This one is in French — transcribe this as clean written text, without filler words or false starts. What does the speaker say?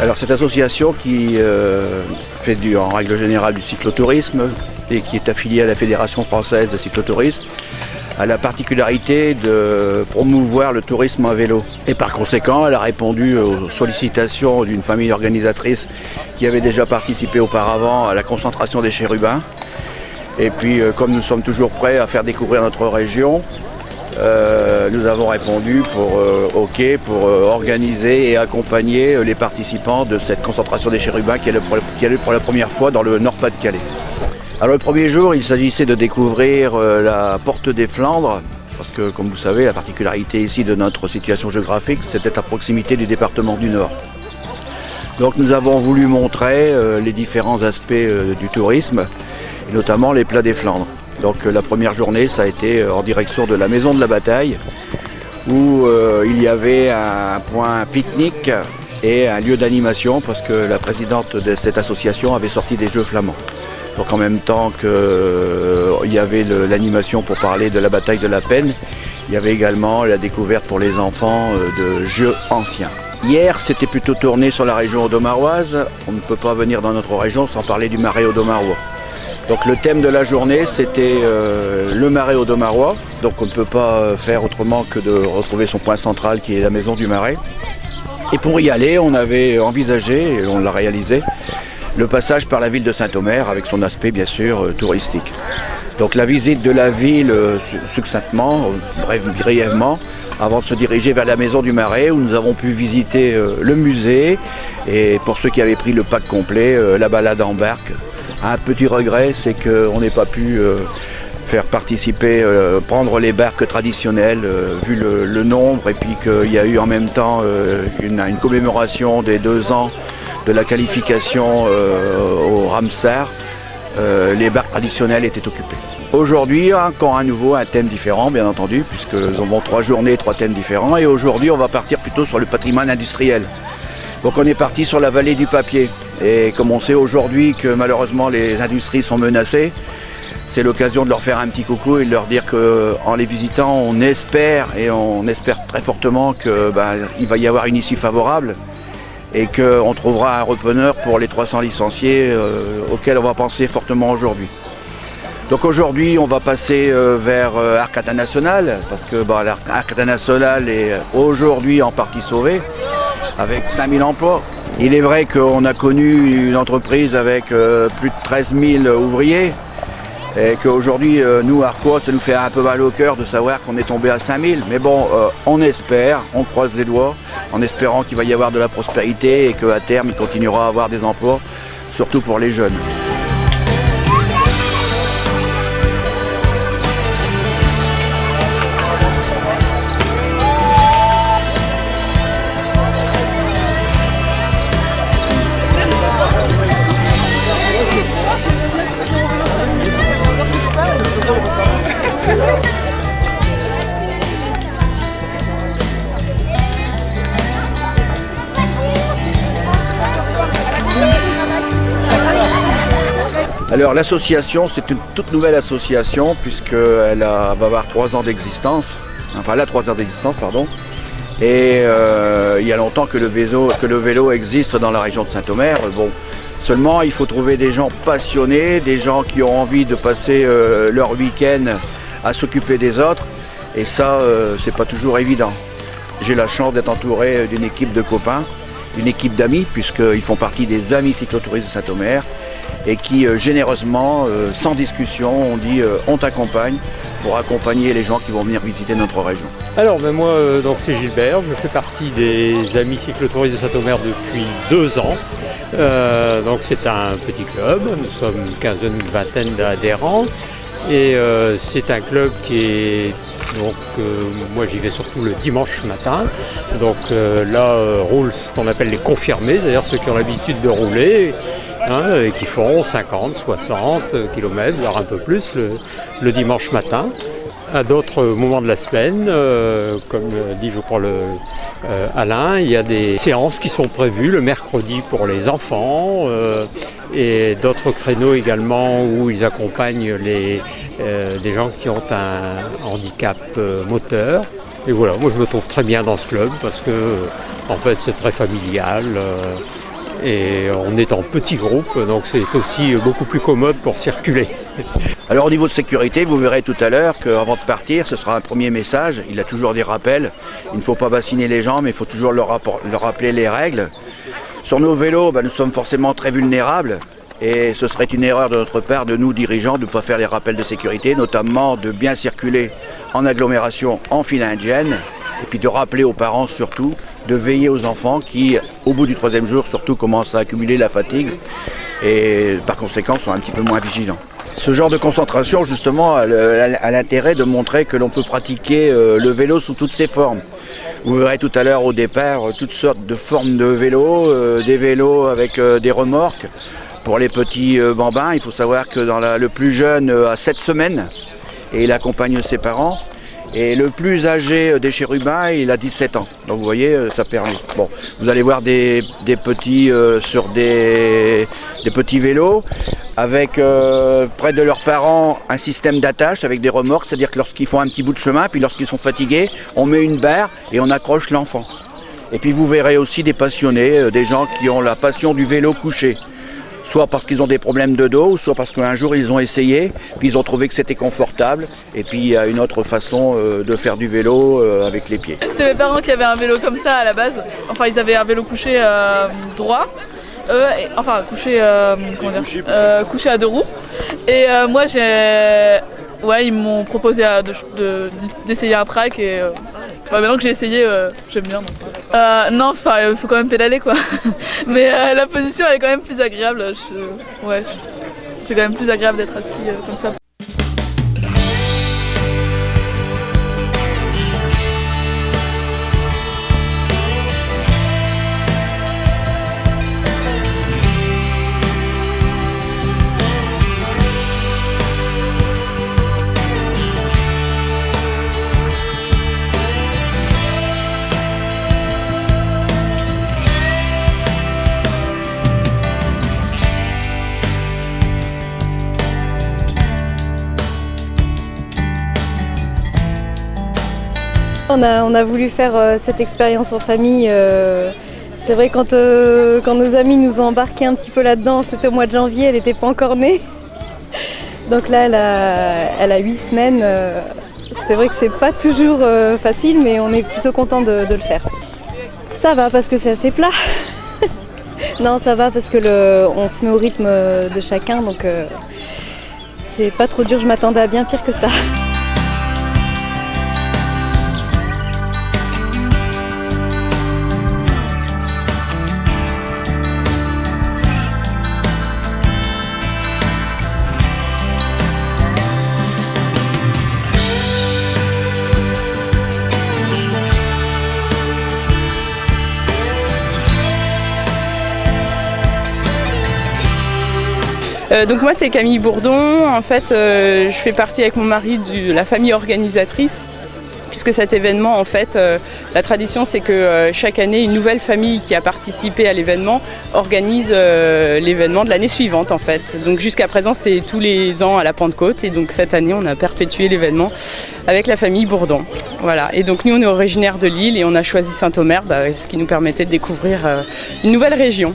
Alors cette association qui fait en règle générale du cyclotourisme et qui est affiliée à la Fédération française de cyclotourisme a la particularité de promouvoir le tourisme à vélo. Et par conséquent, elle a répondu aux sollicitations d'une famille organisatrice qui avait déjà participé auparavant à la concentration des chérubins. Et puis comme nous sommes toujours prêts à faire découvrir notre région, nous avons répondu pour organiser et accompagner les participants de cette concentration des chérubins qui est pour la première fois dans le Nord-Pas-de-Calais. Alors le premier jour, il s'agissait de découvrir la Porte des Flandres, parce que comme vous savez, la particularité ici de notre situation géographique, c'était à proximité du département du Nord. Donc nous avons voulu montrer les différents aspects du tourisme, et notamment les plats des Flandres. Donc la première journée, ça a été en direction de la Maison de la Bataille, où il y avait un point pique-nique et un lieu d'animation, parce que la présidente de cette association avait sorti des jeux flamands. Donc en même temps qu'il y avait l'animation pour parler de la bataille de la Penne, il y avait également la découverte pour les enfants de jeux anciens. Hier, c'était plutôt tourné sur la région audomaroise. On ne peut pas venir dans notre région sans parler du Marais audomarois. Donc le thème de la journée, c'était le Marais audomarois. Donc on ne peut pas faire autrement que de retrouver son point central qui est la maison du Marais. Et pour y aller, on avait envisagé, et on l'a réalisé, le passage par la ville de Saint-Omer avec son aspect bien sûr touristique. Donc la visite de la ville succinctement, brièvement, avant de se diriger vers la maison du Marais où nous avons pu visiter le musée et pour ceux qui avaient pris le pack complet, la balade en barque. Un petit regret, c'est qu'on n'ait pas pu faire participer, prendre les barques traditionnelles vu le nombre et puis qu'il y a eu en même temps une commémoration des 2 ans de la qualification au Ramsar, les barques traditionnelles étaient occupées. Aujourd'hui, encore à nouveau un thème différent, bien entendu, puisque nous avons 3 journées, 3 thèmes différents. Et aujourd'hui, on va partir plutôt sur le patrimoine industriel. Donc on est parti sur la vallée du papier. Et comme on sait aujourd'hui que malheureusement les industries sont menacées, c'est l'occasion de leur faire un petit coucou et de leur dire qu'en les visitant, on espère très fortement qu'il va y avoir une issue favorable et qu'on trouvera un repreneur pour les 300 licenciés auxquels on va penser fortement aujourd'hui. Donc aujourd'hui, on va passer vers Arcata National, parce que l'Arcata National est aujourd'hui en partie sauvée, avec 5000 emplois. Il est vrai qu'on a connu une entreprise avec plus de 13 000 ouvriers, et qu'aujourd'hui, nous, Arcois, ça nous fait un peu mal au cœur de savoir qu'on est tombé à 5000. Mais bon, on espère, on croise les doigts, en espérant qu'il va y avoir de la prospérité et qu'à terme, il continuera à avoir des emplois, surtout pour les jeunes. Alors l'association, c'est une toute nouvelle association puisqu'elle va avoir 3 ans d'existence, enfin elle a 3 ans d'existence, pardon. Et il y a longtemps que le vélo existe dans la région de Saint-Omer. Bon, seulement il faut trouver des gens passionnés, des gens qui ont envie de passer leur week-end à s'occuper des autres. Et ça, c'est pas toujours évident. J'ai la chance d'être entouré d'une équipe de copains, d'une équipe d'amis, puisqu'ils font partie des amis cyclotouristes de Saint-Omer, et qui généreusement, sans discussion, ont dit on t'accompagne pour accompagner les gens qui vont venir visiter notre région. Alors moi donc c'est Gilbert, je fais partie des amis cyclotouristes de Saint-Omer depuis 2 ans. Donc c'est un petit club, nous sommes une quinzaine, une vingtaine d'adhérents et c'est un club qui est donc moi j'y vais surtout le dimanche matin. Donc là roulent ce qu'on appelle les confirmés, c'est-à-dire ceux qui ont l'habitude de rouler. Et qui font 50, 60 km, voire un peu plus le dimanche matin. À d'autres moments de la semaine, comme dit je crois Alain, il y a des séances qui sont prévues le mercredi pour les enfants et d'autres créneaux également où ils accompagnent des gens qui ont un handicap moteur. Et voilà, moi je me trouve très bien dans ce club parce que en fait c'est très familial. Et on est en petit groupe, donc c'est aussi beaucoup plus commode pour circuler. Alors au niveau de sécurité, vous verrez tout à l'heure qu'avant de partir, ce sera un premier message. Il a toujours des rappels. Il ne faut pas bassiner les gens, mais il faut toujours leur rappeler les règles. Sur nos vélos, nous sommes forcément très vulnérables. Et ce serait une erreur de notre part, de nous dirigeants, de ne pas faire les rappels de sécurité, notamment de bien circuler en agglomération en file indienne. Et puis de rappeler aux parents surtout, de veiller aux enfants qui, au bout du 3e jour, surtout commencent à accumuler la fatigue et par conséquent sont un petit peu moins vigilants. Ce genre de concentration justement a l'intérêt de montrer que l'on peut pratiquer le vélo sous toutes ses formes. Vous verrez tout à l'heure au départ toutes sortes de formes de vélos, des vélos avec des remorques. Pour les petits bambins, il faut savoir que le plus jeune a 7 semaines et il accompagne ses parents. Et le plus âgé des chérubins, il a 17 ans. Donc vous voyez, ça permet. Bon, vous allez voir des petits sur des petits vélos avec près de leurs parents un système d'attache avec des remorques. C'est-à-dire que lorsqu'ils font un petit bout de chemin, puis lorsqu'ils sont fatigués, on met une barre et on accroche l'enfant. Et puis vous verrez aussi des passionnés, des gens qui ont la passion du vélo couché. Soit parce qu'ils ont des problèmes de dos, soit parce qu'un jour ils ont essayé, puis ils ont trouvé que c'était confortable. Et puis il y a une autre façon de faire du vélo avec les pieds. C'est mes parents qui avaient un vélo comme ça à la base. Enfin, ils avaient un vélo couché droit. Couché à 2 roues. Et moi, ils m'ont proposé d'essayer un track et maintenant que j'ai essayé, j'aime bien. Non, il faut quand même pédaler quoi. Mais la position elle est quand même plus agréable. C'est quand même plus agréable d'être assis comme ça. On a voulu faire cette expérience en famille. C'est vrai quand nos amis nous ont embarqués un petit peu là-dedans, c'était au mois de janvier, elle n'était pas encore née. Donc là, elle a 8 semaines. C'est vrai que c'est pas toujours facile, mais on est plutôt content de le faire. Ça va parce que c'est assez plat. Non, ça va parce que on se met au rythme de chacun, donc c'est pas trop dur. Je m'attendais à bien pire que ça. Donc moi c'est Camille Bourdon, en fait je fais partie avec mon mari de la famille organisatrice, puisque cet événement en fait, la tradition c'est que chaque année une nouvelle famille qui a participé à l'événement organise l'événement de l'année suivante en fait. Donc jusqu'à présent c'était tous les ans à la Pentecôte et donc cette année on a perpétué l'événement avec la famille Bourdon. Voilà. Et donc nous on est originaires de Lille et on a choisi Saint-Omer, ce qui nous permettait de découvrir une nouvelle région.